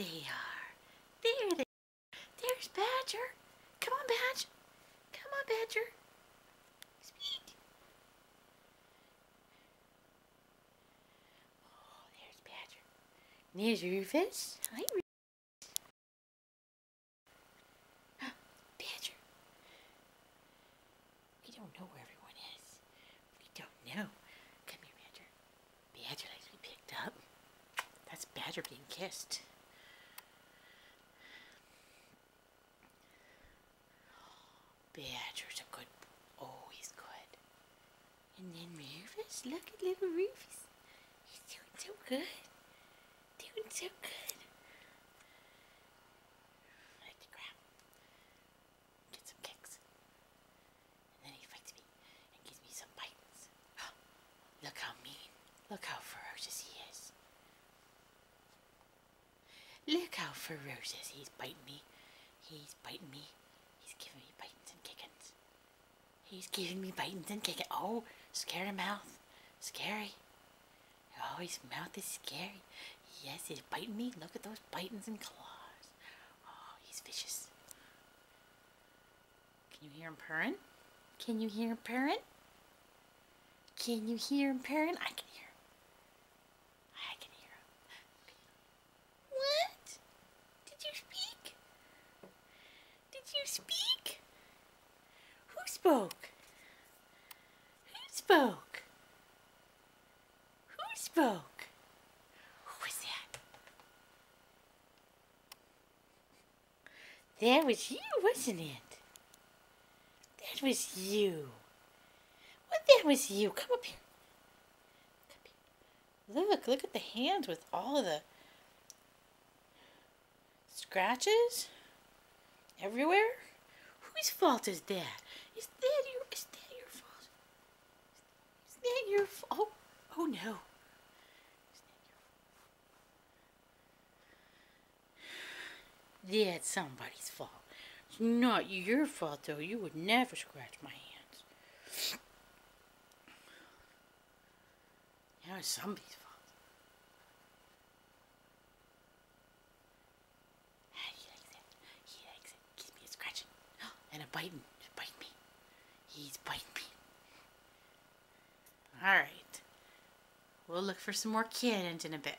they are. There they are. There's Badger. Come on, Badger. Come on, Badger. Speak. Oh, there's Badger. There's Rufus. Hi, Rufus. Badger. We don't know where everyone is. We don't know. Come here, Badger. Badger likes to be picked up. That's Badger being kissed. Badger's a good. Oh, he's good. And then Rufus, look at little Rufus. He's doing so good. Doing so good. I like to grab him. Get some kicks. And then he fights me and gives me some bites. Look how mean. Look how ferocious he is. Look how ferocious he's biting me. He's biting me. He's giving me bitings and kickings. He's giving me bitings and kicking. Oh, scary mouth. Scary. Oh, his mouth is scary. Yes, he's biting me. Look at those bitings and claws. Oh, he's vicious. Can you hear him purring? Can you hear him purring? Can you hear him purring? I can hear him. I can hear him. What? Did you speak? Did you speak? Who spoke? Who spoke? Who spoke? Who was that? That was you, wasn't it? That was you. What, that was you. Come up here. Come here. Look at the hands with all of the scratches everywhere. Whose fault is that? Is that your fault? Is that your fault? Oh no. That's somebody's fault. It's not your fault, though. You would never scratch my hands. That was somebody's fault. He likes it. He likes it. Gives me a scratching. And a biting. He's biting me. He's biting me. Alright. We'll look for some more kittens in a bit.